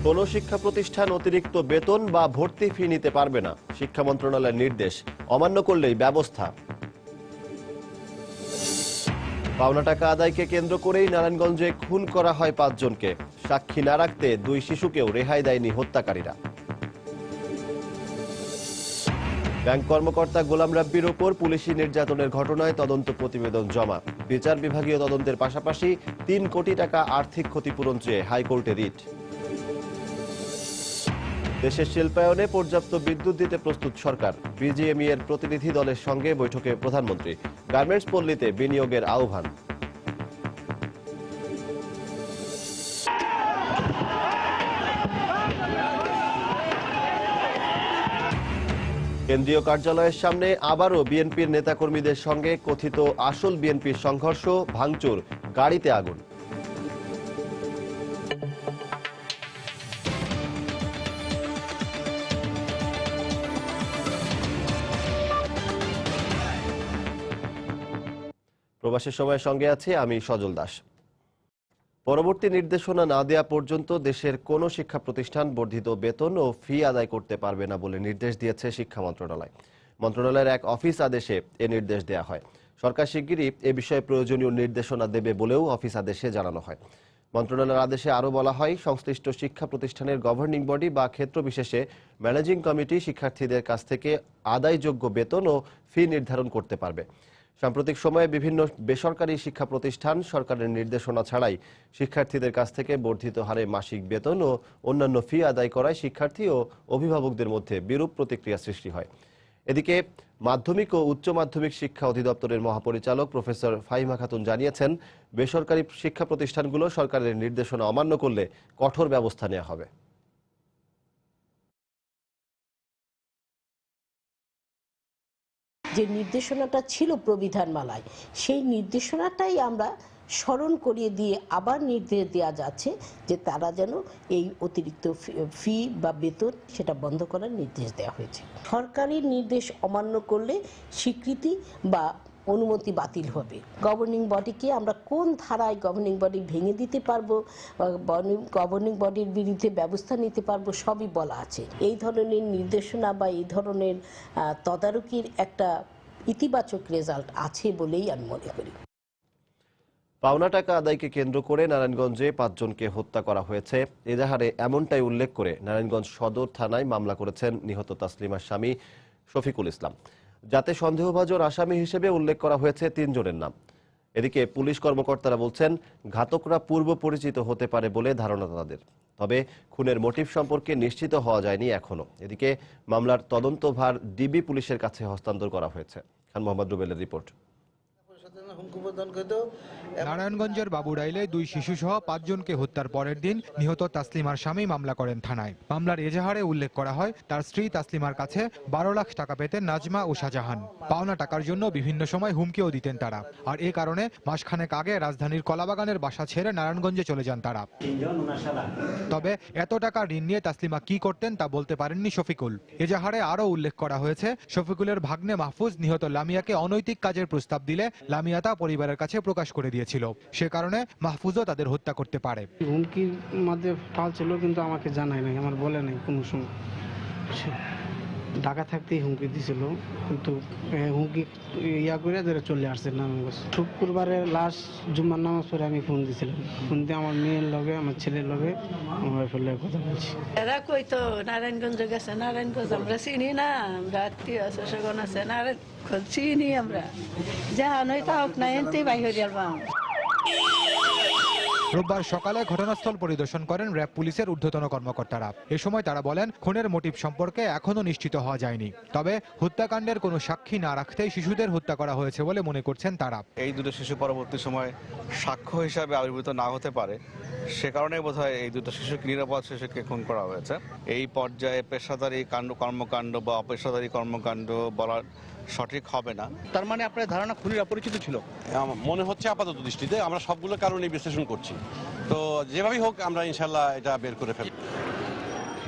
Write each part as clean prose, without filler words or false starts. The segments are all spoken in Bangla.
কোনো শিক্ষা প্রতিষ্ঠান অতিরিক্ত বেতন বা ভর্তি ফি নিতে পারবে না, শিক্ষা মন্ত্রণালয়ের নির্দেশ। অমান্য করলেই ব্যবস্থা। পাওনা টাকা আদায়কে কেন্দ্র করেই নারায়ণগঞ্জে খুন করা হয় 5 জনকে। সাক্ষী না রাখতে 2 শিশুকেও রেহাই দেয়নি হত্যাকারীরা। ব্যাংক কর্মকর্তা গোলাম রাব্বির ওপর পুলিশি নির্যাতনের ঘটনায় তদন্ত প্রতিবেদন জমা। বিচার বিভাগীয় তদন্তের পাশাপাশি 3 কোটি টাকা আর্থিক ক্ষতিপূরণ চেয়ে হাইকোর্টে রিট। দেশের শিল্পায়নে পর্যাপ্ত বিদ্যুৎ দিতে প্রস্তুত সরকার। বিজিএমইএ এর প্রতিনিধি দলের সঙ্গে বৈঠকে প্রধানমন্ত্রী। গার্মেন্টস পল্লীতে বিনিয়োগের আহ্বান। কেন্দ্রীয় কার্যালয়ের সামনে আবারও বিএনপির নেতাকর্মীদের সঙ্গে কথিত আসল বিএনপির সংঘর্ষ, ভাঙচুর, গাড়িতে আগুন। প্রবাসের সময়ের সঙ্গে আছি আমি সজল দাস। পরবর্তী নির্দেশনা না দেওয়া পর্যন্ত দেশের কোনো শিক্ষা প্রতিষ্ঠান বর্ধিত বেতন ও ফি আদায় করতে পারবে না বলে নির্দেশ দিয়েছে শিক্ষা মন্ত্রণালয়। মন্ত্রণালয়ের এক অফিস আদেশে এ নির্দেশ দেওয়া হয়। সরকার শিগগিরই এ বিষয়ে প্রয়োজনীয় নির্দেশনা দেবে বলেও অফিস আদেশে জানানো হয়। মন্ত্রণালয়ের আদেশে আরও বলা হয়, সংশ্লিষ্ট শিক্ষা প্রতিষ্ঠানের গভর্নিং বডি বা ক্ষেত্র বিশেষে ম্যানেজিং কমিটি শিক্ষার্থীদের কাছ থেকে আদায়যোগ্য বেতন ও ফি নির্ধারণ করতে পারবে। সাম্প্রতিক সময়ে বিভিন্ন বেসরকারি শিক্ষা প্রতিষ্ঠান সরকারের নির্দেশনা ছাড়াই শিক্ষার্থীদের কাছ থেকে বর্ধিত হারে মাসিক বেতন ও অন্যান্য ফি আদায় করায় শিক্ষার্থী ও অভিভাবকদের মধ্যে বিরূপ প্রতিক্রিয়া সৃষ্টি হয়। এদিকে মাধ্যমিক ও উচ্চ মাধ্যমিক শিক্ষা অধিদপ্তরের মহাপরিচালক প্রফেসর ফাহিমা খাতুন জানিয়েছেন, বেসরকারি শিক্ষা প্রতিষ্ঠানগুলো সরকারের নির্দেশনা অমান্য করলে কঠোর ব্যবস্থা নেওয়া হবে। যে নির্দেশনাটা ছিল প্রবিধানমালায়, সেই নির্দেশনাটাই আমরা স্মরণ করিয়ে দিয়ে আবার নির্দেশ দেওয়া যাচ্ছে যে তারা যেন এই অতিরিক্ত ফি বা বেতন সেটা বন্ধ করার নির্দেশ দেওয়া হয়েছে। সরকারি নির্দেশ অমান্য করলে স্বীকৃতি বা অনুমতি বাতিল হবে। গভর্নিং বডিকে আমরা কোন ধারায় গভর্নিং বডি ভেঙে দিতে পারবো, গভর্নিং বডির বিরুদ্ধে ব্যবস্থা নিতে পারবো, সবই বলা আছে। এই ধরনের নির্দেশনা বা এই ধরনের তদারকির একটা ইতিবাচক রেজাল্ট আছে বলেই আমি মনে করি। পাওনা টাকা আদায়কে কেন্দ্র করে নারায়ণগঞ্জে 5 জনকে হত্যা করা হয়েছে। এজাহারে এমনটাই উল্লেখ করে নারায়ণগঞ্জ সদর থানায় মামলা করেছেন নিহত তাসলিমার স্বামী শফিকুল ইসলাম, যাতে সন্দেহভাজন আসামি হিসেবে উল্লেখ করা হয়েছে 3 জনের নাম। এদিকে পুলিশ কর্মকর্তারা বলছেন, ঘাতকরা পূর্ব পরিচিত হতে পারে বলে ধারণা তাদের। তবে খুনের মোটিভ সম্পর্কে নিশ্চিত হওয়া যায়নি এখনো। এদিকে মামলার তদন্তভার ডিবি পুলিশের কাছে হস্তান্তর করা হয়েছে। খান মোহাম্মদ রুবেলের রিপোর্ট। নারায়ণগঞ্জের বাবুড়াইলে 2 শিশুসহ 5 জনকে হত্যার পরের দিন নিহত তাসলিমার স্বামী মামলা করেন থানায়। মামলার এজাহারে উল্লেখ করা হয়, তার স্ত্রী তাসলিমার কাছে 12 লাখ টাকা পেতেন নাজমা ও শাহজাহান। পাওনা টাকার জন্য বিভিন্ন সময় হুমকিও দিতেন তারা, আর এ কারণে মাসখানেক আগে রাজধানীর কলাবাগানের বাসা ছেড়ে নারায়ণগঞ্জে চলে যান তারা। তবে এত টাকা ঋণ নিয়ে তাসলিমা কি করতেন তা বলতে পারেননি শফিকুল। এজাহারে আরও উল্লেখ করা হয়েছে, শফিকুলের ভাগ্নে মাহফুজ নিহত লামিয়াকে অনৈতিক কাজের প্রস্তাব দিলে লামিয়া তা পরিবারের কাছে প্রকাশ করে দিয়েছিল। সে কারণে মাহফুজও তাদের হত্যা করতে পারে। হুমকির মধ্যে পাল ছিল, কিন্তু আমাকে জানায় নাই, আমার বলে নাই কোনো সময়। ঢাকা থাকতেই হুমকি দিছিল, কিন্তু হুমকি ইয়া করে ধরে চলে আসছে নারায়ণগঞ্জ। শুক্রবারে লাস্ট জুম্মার নামাজ পড়ে আমি ফোন দিয়েছিলাম। ফোন দিয়ে আমার মেয়ের লগে, আমার ছেলের লগে, আমার ওয়াইফের লগে কথা বলছি। এরা কই তো নারায়ণগঞ্জ গেছে, নারায়ণগঞ্জ আমরা চিনি না, আমরা আত্মীয় স্বজন আছে নারায়ণগঞ্জ চিনি আমরা, যা নয় তা হোক না এনতেই বাইরে আলবাম। রোববার সকালে ঘটনাস্থল পরিদর্শন করেন র্যাব পুলিশের ঊর্ধ্বতন কর্মকর্তারা। এ সময় তারা বলেন, খুনের মোটিভ সম্পর্কে এখনো নিশ্চিত হওয়া যায়নি। তবে হত্যাকাণ্ডের কোনো সাক্ষী না রাখতেই শিশুদের হত্যা করা হয়েছে বলে মনে করছেন তারা। এই দুটো শিশু পরবর্তী সময় সাক্ষ্য হিসাবে আবির্ভূত না হতে পারে, সে কারণে বোধহয় এই দুটো শিশুকে, নিরাপদ শিশুকে খুন করা হয়েছে। এই পর্যায়ে পেশাদারি কর্মকাণ্ড বা অপেশাদারি কর্মকাণ্ড বলা সঠিক হবে না। তার মানে আপনার ধারণা খুনির অপরিচিত ছিল? মনে হচ্ছে আপাতত দৃষ্টিতে। আমরা সবগুলো কারণে বিশ্লেষণ করছি, তো যেভাবেই হোক আমরা ইনশাল্লাহ এটা বের করে ফেলব।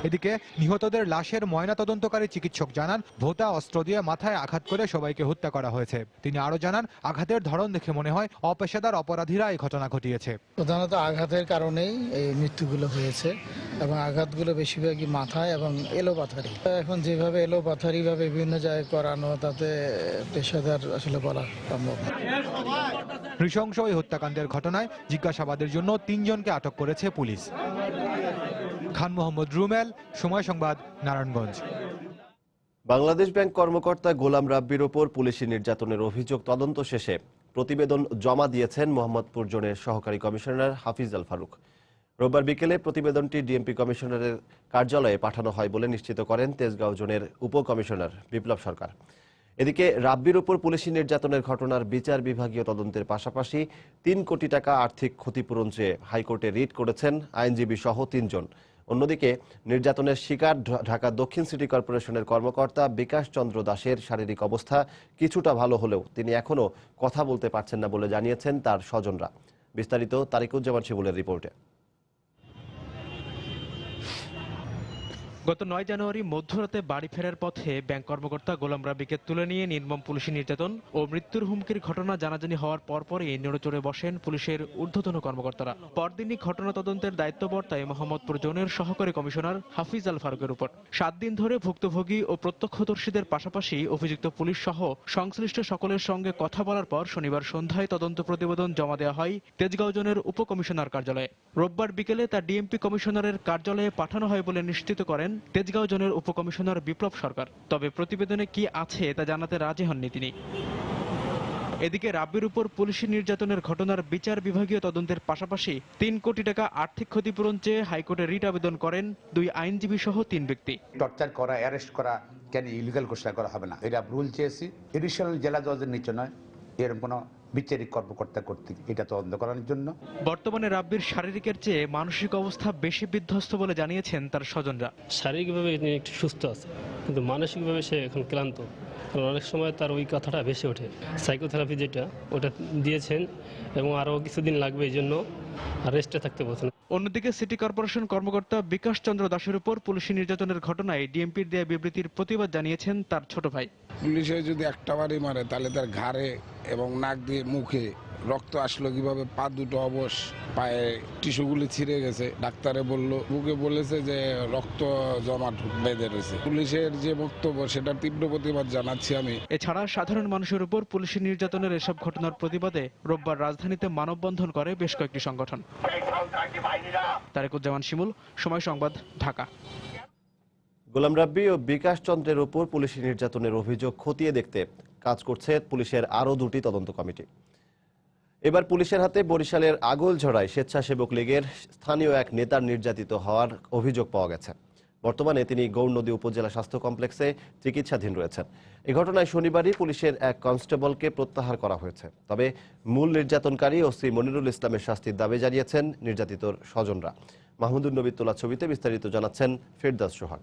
এদিকে নিহতদের লাশের ময়নাতদন্তকারী চিকিৎসক জানান ভোঁতা অস্ত্র দিয়ে মাথায় আঘাত করে সবাইকে হত্যা করা হয়েছে। তিনি আরো জানান, আঘাতের ধরন দেখে মনে হয় অপেশাদার অপরাধীরা এই ঘটনা ঘটিয়েছে। প্রধানত আঘাতের কারণেই এই মৃত্যুগুলো হয়েছে এবং আঘাতগুলো বেশিরভাগই মাথায় এবং এলোপাথারি। এখন যেভাবে এলোপাথারি ভাবে বিভিন্ন জায়গায় করানো, তাতে পেশাদার আসলে বলা সম্ভব না। নৃশংস এই হত্যাকাণ্ডের ঘটনায় জিজ্ঞাসাবাদের জন্য 3 জনকে আটক করেছে পুলিশ। খান মোহাম্মদ রুমেল, সময় সংবাদ, নারায়ণগঞ্জ। বাংলাদেশ ব্যাংক কর্মকর্তা গোলাম রাব্বির ওপর পুলিশি নির্যাতনের অভিযোগ তদন্ত শেষে প্রতিবেদন জমা দিয়েছেন মোহাম্মদপুর জোনের সহকারী কমিশনার হাফিজ আল ফারুক। রোববার বিকেলে প্রতিবেদনটি ডিএমপি কমিশনারের কার্যালয়ে পাঠানো হয় বলে নিশ্চিত করেন তেজগাঁও জোনের উপকমিশনার বিপ্লব সরকার। এদিকে রাব্বির ওপর পুলিশি নির্যাতনের ঘটনার বিচার বিভাগীয় তদন্তের পাশাপাশি 3 কোটি টাকা আর্থিক ক্ষতিপূরণ চেয়ে হাইকোর্টে রিট করেছেন আইনজীবী সহ 3 জন। অন্যদিকে নির্যাতনের শিকার ঢাকা দক্ষিণ সিটি কর্পোরেশনের কর্মকর্তা বিকাশ চন্দ্র দাসের শারীরিক অবস্থা কিছুটা ভালো হলেও তিনি এখনও কথা বলতে পারছেন না বলে জানিয়েছেন তার স্বজনরা। বিস্তারিত তারিকুজ্জামান শিমুলের রিপোর্টে। গত 9 জানুয়ারি মধ্যরাতে বাড়ি ফেরার পথে ব্যাংক কর্মকর্তা গোলাম রাব্বিকে তুলে নিয়ে নির্মম পুলিশি নির্যাতন ও মৃত্যুর হুমকির ঘটনা জানাজানি হওয়ার পরপরই নড়েচড়ে বসেন পুলিশের ঊর্ধ্বতন কর্মকর্তারা। পরদিনই ঘটনা তদন্তের দায়িত্ব বর্তায় মোহাম্মদপুর জোনের সহকারী কমিশনার হাফিজ আল ফারুকের উপর। 7 দিন ধরে ভুক্তভোগী ও প্রত্যক্ষদর্শীদের পাশাপাশি অভিযুক্ত পুলিশ সহ সংশ্লিষ্ট সকলের সঙ্গে কথা বলার পর শনিবার সন্ধ্যায় তদন্ত প্রতিবেদন জমা দেওয়া হয় তেজগাঁও জোনের উপকমিশনার কার্যালয়ে। রোববার বিকেলে তা ডিএমপি কমিশনারের কার্যালয়ে পাঠানো হয় বলে নিশ্চিত করেন তেজগাঁও জোনের উপকমিশনার বিপ্লব সরকার। তবে প্রতিবেদনে কি আছে তা জানাতে রাজি হননি তিনি। এদিকে রাব্বির উপর পুলিশি নির্যাতনের ঘটনার বিচার বিভাগীয় তদন্তের পাশাপাশি 3 কোটি টাকা আর্থিক ক্ষতিপূরণ চেয়ে হাইকোর্টে রিট আবেদন করেন 2 আইনজীবী সহ 3 ব্যক্তি। টর্চার করা, অ্যারেস্ট করা কেন ইলিগাল ঘোষণা করা হবে না? এটা রুল চেয়েছি এডিশনাল জেলা জজের নিচে নয়, এরকম কোনো বিচারিক কর্মকর্তা কর্তৃক এটা তদন্ত করার জন্য। বর্তমানে রাব্বির শারীরিকের চেয়ে মানসিক অবস্থা বেশি বিধ্বস্ত বলে জানিয়েছেন তার স্বজনরা। শারীরিকভাবে তিনি একটু সুস্থ আছে, কিন্তু মানসিকভাবে সে এখন ক্লান্ত। কারণ অনেক সময় তার ওই কথাটা ভেসে ওঠে। সাইকোথেরাপি যেটা ওটা দিয়েছেন এবং আরও কিছুদিন লাগবে, এই জন্য রেস্টে থাকতে বলছেন। অন্যদিকে সিটি কর্পোরেশন কর্মকর্তা বিকাশ চন্দ্র দাসের উপর পুলিশি নির্যাতনের ঘটনায় ডিএমপির দেয়া বিবৃতির প্রতিবাদ জানিয়েছেন তার ছোট ভাই। পুলিশে যদি একটা বাড়ি মারে তাহলে তার ঘাড়ে এবং নাক দিয়ে মুখে রক্ত আসলো কিভাবে? পা দুটো অবশ, পায়ে টিস্যুগুলি ছিঁড়ে গেছে। ডাক্তারে বলল, বুকে বলেছে যে রক্ত জমা বেঁধে রয়েছে। পুলিশের যে বক্তব্য সেটা তীব্র প্রতিবাদ জানাচ্ছি আমি। এছাড়া সাধারণ মানুষের উপর পুলিশি নির্যাতনের এসব ঘটনার প্রতিবাদে রোববার রাজধানীতে মানববন্ধন করে বেশ কয়েকটি সংগঠন। তারিকুজ্জামান শিমুল, সময় সংবাদ, ঢাকা। গোলাম রাব্বি ও বিকাশ চন্দ্রের উপর পুলিশি নির্যাতনের অভিযোগ খতিয়ে দেখতে কাজ করছে পুলিশের আরও 2টি তদন্ত কমিটি। এবার পুলিশের হাতে বরিশালের আগলঝড়ায় স্বেচ্ছাসেবক লীগের স্থানীয় এক নেতার নির্যাতিত হওয়ার অভিযোগ পাওয়া গেছে। বর্তমানে তিনি গৌরনদী উপজেলা স্বাস্থ্য কমপ্লেক্সে চিকিৎসাধীন রয়েছেন। এ ঘটনায় শনিবারই পুলিশের এক কনস্টেবলকে প্রত্যাহার করা হয়েছে। তবে মূল নির্যাতনকারী ওসি মনিরুল ইসলামের শাস্তির দাবি জানিয়েছেন নির্যাতিতর স্বজনরা। মাহমুদুর নবীর তোলা ছবিতে বিস্তারিত জানাচ্ছেন ফেরদাস সোহাগ।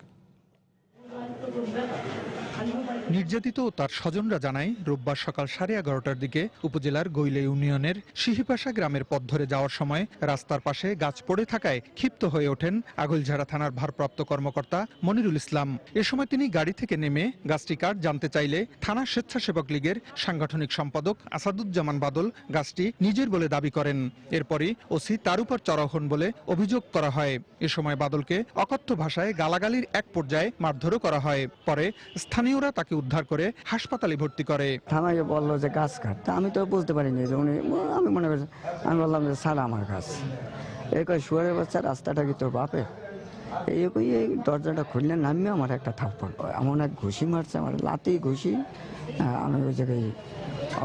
নির্যাতিত ও তার স্বজনরা জানায়, রোববার সকাল 11:30টার দিকে উপজেলার গৈলে ইউনিয়নের সিহিপাশা গ্রামের পথ ধরে যাওয়ার সময় রাস্তার পাশে গাছ পড়ে থাকায় ক্ষিপ্ত হয়ে ওঠেন আগলঝাড়া থানার ভারপ্রাপ্ত কর্মকর্তা মনিরুল ইসলাম। এ সময় তিনি গাড়ি থেকে নেমে গাছটি কার জানতে চাইলে থানা স্বেচ্ছাসেবক লীগের সাংগঠনিক সম্পাদক আসাদুজ্জামান বাদল গাছটি নিজের বলে দাবি করেন। এরপরই ওসি তার উপর চড়াও হন বলে অভিযোগ করা হয়। এ সময় বাদলকে অকথ্য ভাষায় গালাগালির এক পর্যায়ে মারধরও করা হয়। পরে স্থানীয়রা তাকে উদ্ধার করে হাসপাতালে ভর্তি করে। থানায় বললো যে গাছ কাটতে, আমি তো বুঝতে পারিনি যে আমি মনে করছি, আমি বললাম যে স্যার আমার গাছ। এই কয় শুয়ারের বাচ্চা, রাস্তাটা কি তোর বাপে? এই দরজাটা খুললে নামিয়ে আমার একটা থাপ্পড়, এমন এক ঘুষি মারছে, আমার লাতেই ঘুষি। আমি ওই জায়গায়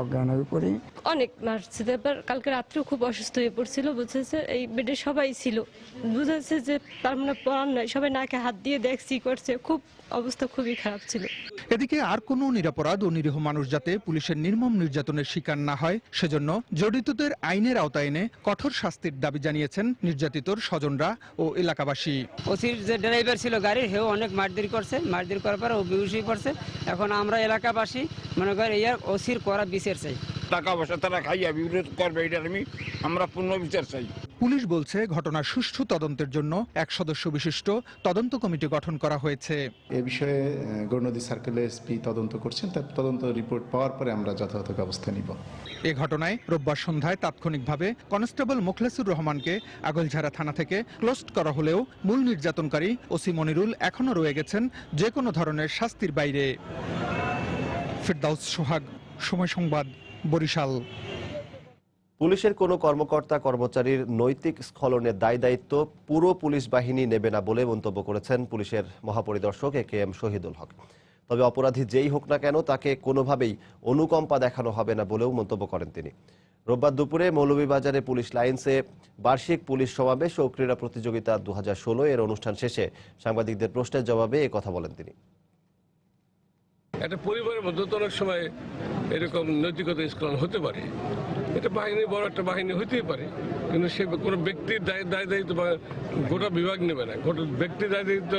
অজ্ঞান হয়ে পড়ি। অনেক মারছে। তারপর কালকে রাত্রেও খুব অসুস্থ হয়ে পড়ছিল, বুঝেছে এই বেডে সবাই ছিল, বুঝেছে যে তার মানে পড়ার নয়, সবাই নাকে হাত দিয়ে দেখছি করছে, খুব অবস্থা খুবই খারাপ ছিল। এদিকে আর কোনো নিরপরাধ ও নিরীহ মানুষ যাতে পুলিশের নির্মম নির্যাতনের শিকার না হয় সেজন্য জড়িতদের আইনের আওতায় এনে কঠোর শাস্তির দাবি জানিয়েছেন নির্যাতিতর স্বজনরা ও এলাকাবাসী। ওসির যে ড্রাইভার ছিল গাড়ির, হেও অনেক মারধর করছে, মারধর করার পর ও বেহুশ হয়ে পড়ছে। এখন আমরা এলাকাবাসী মনে করি ওসির করা বিচার চাই। টাকা পয়সা তারা খাইয়া বিরোধ করবে, এটা আমরা পূর্ণ বিচার চাই। পুলিশ বলছে ঘটনার সুষ্ঠু তদন্তের জন্য 1 সদস্য বিশিষ্ট তদন্ত কমিটি গঠন করা হয়েছে। এ বিষয়ে গৌরনদী সার্কেলের এসপি তদন্ত করছেন, তার তদন্ত রিপোর্ট পাওয়ার পরে আমরা যথাযথ ব্যবস্থা নিব। এ ঘটনায় রোববার সন্ধ্যায় তাৎক্ষণিকভাবে কনস্টেবল মোখলেসুর রহমানকে আগলঝাড়া থানা থেকে ক্লোজড করা হলেও মূল নির্যাতনকারী ওসি মনিরুল এখনও রয়ে গেছেন যে কোনো ধরনের শাস্তির বাইরে। ফিরদাউস সোহাগ, সময় সংবাদ, বরিশাল। পুলিশের কোনো কর্মকর্তা কর্মচারীর নৈতিক স্খলনের দায় দায়িত্ব পুরো পুলিশ বাহিনী নেবে না বলে মন্তব্য করেছেন পুলিশের মহাপরিদর্শক AKM শহীদুল হক। তবে অপরাধী যেই হোক না কেন তাকে কোনোভাবেই অনুকম্পা দেখানো হবে না বলেও মন্তব্য করেন তিনি। রোববার দুপুরে মৌলভীবাজারে পুলিশ লাইন্সে বার্ষিক পুলিশ সমাবেশ ও ক্রীড়া প্রতিযোগিতা 2016 এর অনুষ্ঠান শেষে সাংবাদিকদের প্রশ্নের জবাবে এ কথা বলেন তিনি। একটা পরিবারের মধ্যে তো অনেক সময় এরকম নৈতিকতা স্খলন হতে পারে। এটা বাহিনী বড় একটা বাহিনী হতেই পারে, কিন্তু সে কোনো ব্যক্তির দায় দায়িত্ব বা গোটা বিভাগ নেবে না, গোটা ব্যক্তির দায় দায়িত্ব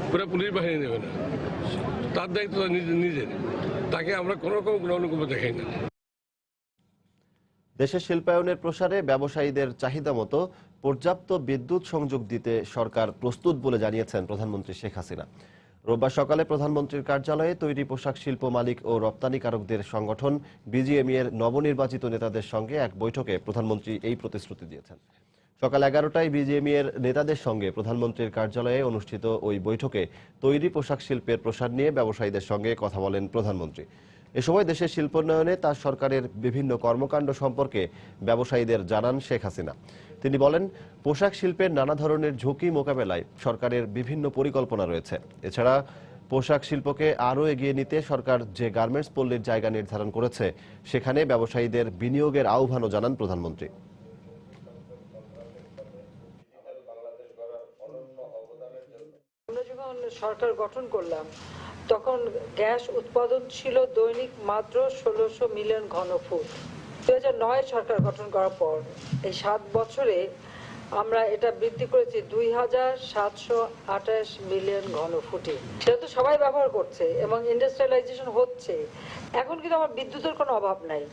পুরো পুলিশ বাহিনী নেবে না। তার দায়িত্ব নিজের, তাকে আমরা কোনো রকম কোনো অনুকম্পা দেখাই না। দেশের শিল্পায়নের প্রসারে ব্যবসায়ীদের চাহিদা মতো পর্যাপ্ত বিদ্যুৎ সংযোগ দিতে সরকার প্রস্তুত বলে জানিয়েছেন প্রধানমন্ত্রী শেখ হাসিনা। রোববার সকালে প্রধানমন্ত্রীর কার্যালয়ে তৈরি পোশাক শিল্প মালিক ও রপ্তানিকারকদের সংগঠন BGME এর নবনির্বাচিত নেতাদের সঙ্গে এক বৈঠকে প্রধানমন্ত্রী এই প্রতিশ্রুতি দিয়েছেন। সকাল 11টায় BGME এর নেতাদের সঙ্গে প্রধানমন্ত্রীর কার্যালয়ে অনুষ্ঠিত ওই বৈঠকে তৈরি পোশাক শিল্পের প্রসার নিয়ে ব্যবসায়ীদের সঙ্গে কথা বলেন প্রধানমন্ত্রী। এ সময় দেশের শিল্পোন্নয়নে তার সরকারের বিভিন্ন কর্মকাণ্ড সম্পর্কে ব্যবসায়ীদের জানান শেখ হাসিনা। তিনি বলেন, পোশাক শিল্পের নানা ধরনের ঝুঁকি মোকাবেলায় সরকারের বিভিন্ন পরিকল্পনা রয়েছে। এছাড়া পোশাক শিল্পকে আরও এগিয়ে নিতে সরকার যে গার্মেন্টস পল্লীর জায়গা নির্ধারণ করেছে সেখানে ব্যবসায়ীদের বিনিয়োগের আহ্বানও জানান প্রধানমন্ত্রী। আমরা যখন সরকার গঠন করলাম তখন গ্যাস উৎপাদন ছিল দৈনিক মাত্র 1600 মিলিয়ন ঘনফুট। 2009 সরকার গঠন করার পর এই 7 বছরে আমরা এটা বৃদ্ধি করেছি 2728 মিলিয়ন ঘনফুটে। সেটা তো সবাই ব্যবহার করছে এবং ইন্ডাস্ট্রিয়ালাইজেশন হচ্ছে। এখন কিন্তু আমার বিদ্যুতের কোনো অভাব নাই।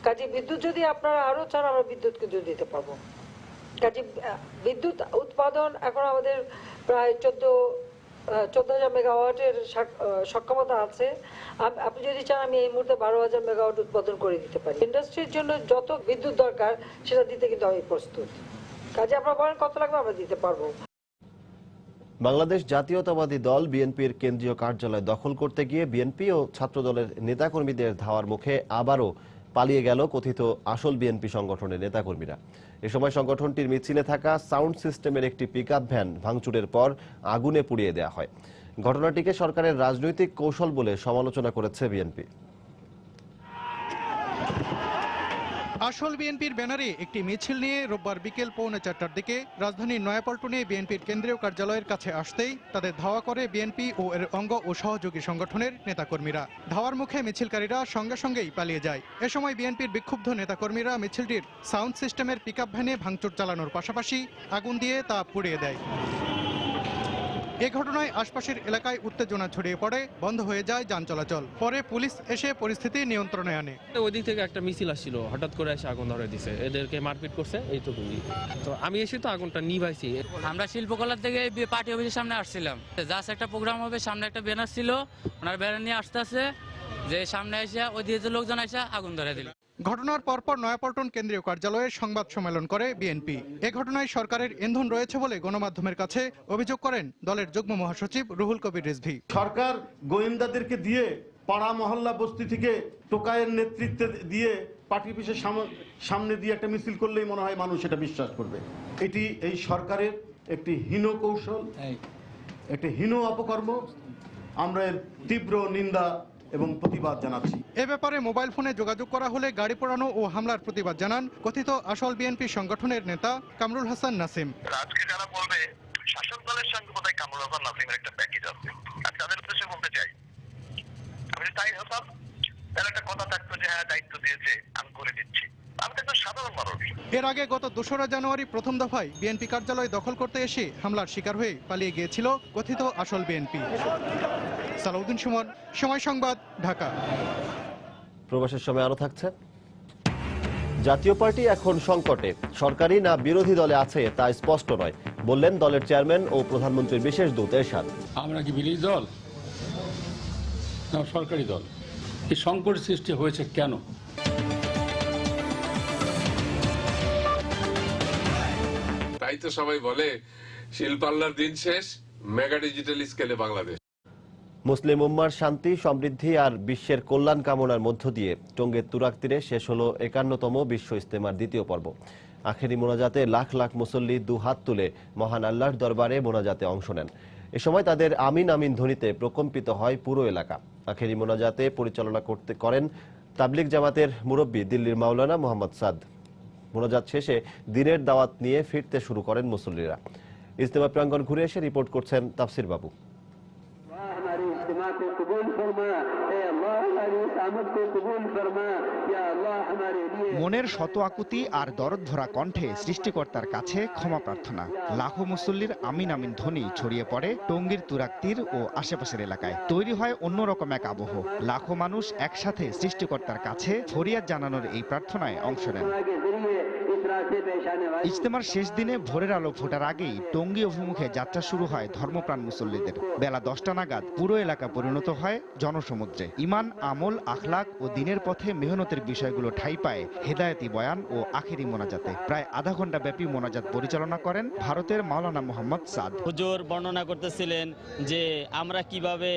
কাজে বিদ্যুৎ যদি আপনারা আরো চান আমরা বিদ্যুৎ কিন্তু দিতে পারবো। কাজে বিদ্যুৎ উৎপাদন এখন আমাদের প্রায় 14,000 মেগাওয়াটের সক্ষমতা আছে। আপনি যদি চান আমি এই মুহূর্তে 12,000 মেগাওয়াট উৎপাদন করে দিতে পারি। ইন্ডাস্ট্রির জন্য যত বিদ্যুৎ দরকার সেটা দিতে কিন্তু আমি প্রস্তুত। কাজে আপনারা বলেন কত লাগবে আমরা দিতে পারবো। বাংলাদেশ জাতীয়তাবাদী দল বিএনপির কেন্দ্রীয় কার্যালয় দখল করতে গিয়ে বিএনপি ও ছাত্রদলের নেতাকর্মীদের ধাওয়ার মুখে আবারও পালিয়ে গেল কথিত আসল বিএনপি সংগঠনের নেতাকর্মীরা। এ সময় সংগঠনটির মিছিলে থাকা সাউন্ড সিস্টেমের একটি পিকআপ ভ্যান ভাঙচুরের পর আগুনে পুড়িয়ে দেওয়া হয়। ঘটনাটিকে সরকারের রাজনৈতিক কৌশল বলে সমালোচনা করেছে বিএনপি। আসল বিএনপির ব্যানারে একটি মিছিল নিয়ে রোববার বিকেল 4:45টার দিকে রাজধানীর নয়াপল্টনে বিএনপির কেন্দ্রীয় কার্যালয়ের কাছে আসতেই তাদের ধাওয়া করে বিএনপি ও এর অঙ্গ ও সহযোগী সংগঠনের নেতাকর্মীরা। ধাওয়ার মুখে মিছিলকারীরা সঙ্গে সঙ্গেই পালিয়ে যায়। এ সময় বিএনপির বিক্ষুব্ধ নেতাকর্মীরা মিছিলটির সাউন্ড সিস্টেমের পিকআপ ভ্যানে ভাঙচুর চালানোর পাশাপাশি আগুন দিয়ে তা পুড়িয়ে দেয়। এ ঘটনায় আশপাশের এলাকায় উত্তেজনা ছড়িয়ে পড়ে, বন্ধ হয়ে যায় যান চলাচল। পরে পুলিশ এসে পরিস্থিতি নিয়ন্ত্রণে আনে। ওই দিক থেকে একটা মিছিল আসছিল, হঠাৎ করে এসে আগুন ধরে দিছে, এদেরকে মারপিট করছে, এইটুকুই। তো আমি এসে তো আগুনটা নিভাইছি। আমরা শিল্পকলা থেকে পার্টি অফিসের সামনে আসছিলাম, জাস্ট একটা প্রোগ্রাম হবে, সামনে একটা ব্যানার ছিল, ওনার ব্যানার নিয়ে আসতে আসে যে সামনে এসে ওই দিয়ে যে লোকজন এসে আগুন ধরে দিল। ঘটনার পরপর নয়াপল্টন কেন্দ্রীয় কার্যালয়ে সংবাদ সম্মেলন করে বিএনপি। এ ঘটনায় সরকারের ইন্ধন রয়েছে বলে গণমাধ্যমের কাছে অভিযোগ করেন দলের যুগ্ম মহাসচিব রুহুল কবির রিজভী। সরকার গোয়েন্দাদেরকে দিয়ে পাড়া মহল্লা বস্তি থেকে টোকায়ের নেতৃত্বে দিয়ে পার্টি অফিসের সামনে দিয়ে একটা মিছিল করলেই মনে হয় মানুষ এটা বিশ্বাস করবে। এটি এই সরকারের একটি হীন কৌশল, একটি হীন অপকর্ম। আমরা এর তীব্র নিন্দা এবং প্রতিবাদ জানাচ্ছি। এ ব্যাপারে মোবাইল ফোনে যোগাযোগ করা হলে গাড়ি পোড়ানো ও হামলার প্রতিবাদ জানান কথিত আসল বিএনপি সংগঠনের নেতা কামরুল হাসান নাসিম। আজকে যারা বলবে শাসক দলের সঙ্গে বোধহয় কামরুল হাসান নাসিমের একটা প্যাকেজ আছে, আমি তাদের উদ্দেশ্যে বলতে চাই, আমি তাই হতাম তার একটা কথা থাকতো যে হ্যাঁ দায়িত্ব দিয়েছে আমি করে দিচ্ছি। এর আগে গত 2রা জানুয়ারি প্রথম দফায় বিএনপি কার্যালয় দখল করতে এসে হামলার শিকার হয়ে পালিয়ে গিয়েছিল কথিত আসল বিএনপি। সালাউদ্দিন সুমন, সময় সংবাদ, ঢাকা। প্রবাসের সময় আরো থাকছে। জাতীয় পার্টি এখন সংকটে, সরকারি না বিরোধী দলে আছে তা স্পষ্ট নয়, বললেন দলের চেয়ারম্যান ও প্রধানমন্ত্রীর বিশেষ দূত এরশাদ। আমরা কি বিরোধী দল না সরকারি দল? এই সংকট সৃষ্টি হয়েছে কেন? তাই তো সবাই বলে শিল্পাল্লার দিন শেষ, মেগা ডিজিটাল স্কেলে বাংলাদেশ। মুসলিম উম্মার শান্তি, সমৃদ্ধি আর বিশ্বের কল্যাণ কামনার মধ্য দিয়ে টঙ্গীর তুরাগ তীরে শেষ হলো 51তম বিশ্ব ইজতেমার দ্বিতীয় পর্ব। আখেরি মোনাজাতে লাখ লাখ মুসল্লি দুহাত তুলে মহান আল্লাহর দরবারে মোনাজাতে অংশ নেন। এ সময় তাদের আমিন আমিন ধ্বনিতে প্রকম্পিত হয় পুরো এলাকা। আখেরি মোনাজাতে পরিচালনা করেন তাবলিগ জামাতের মুরব্বী দিল্লির মাওলানা মোহাম্মদ সাদ। মোনাজাত শেষে দিনের দাওয়াত নিয়ে ফিরতে শুরু করেন মুসল্লিরা। ইজতেমা প্রাঙ্গণ ঘুরে এসে রিপোর্ট করছেন তাফসির বাবু। মনের শত আকুতি আর দরদ ভরা কণ্ঠে সৃষ্টিকর্তার কাছে ক্ষমা প্রার্থনা। লাখো মুসল্লির আমিন আমিন ধ্বনি ছড়িয়ে পড়ে টঙ্গীর তুরাগ তীর ও আশেপাশের এলাকায়। তৈরি হয় অন্যরকম এক আবহ। লাখো মানুষ একসাথে সৃষ্টিকর্তার কাছে ফরিয়াদ জানানোর এই প্রার্থনায় অংশ নেন। ইজতেমার শেষ দিনে ভোরের আলো ফোটার আগেই টঙ্গী অভিমুখে যাত্রা শুরু হয় ধর্মপ্রাণ মুসল্লিদের। বেলা 10টা নাগাদ পুরো এলাকা পরিণত হয় জনসমুদ্রে। ইমান, আমল, আখলাক ও দিনের পথে মেহনতের বিষয়গুলো ঠাঁই পায় হেদায়েতি বয়ান ও আখেরি মোনাজাতে। প্রায় আধা ঘন্টা ব্যাপী মোনাজাত পরিচালনা করেন ভারতের মাওলানা মোহাম্মদ সাদ। হুজুর বর্ণনা করতেছিলেন যে আমরা কিভাবে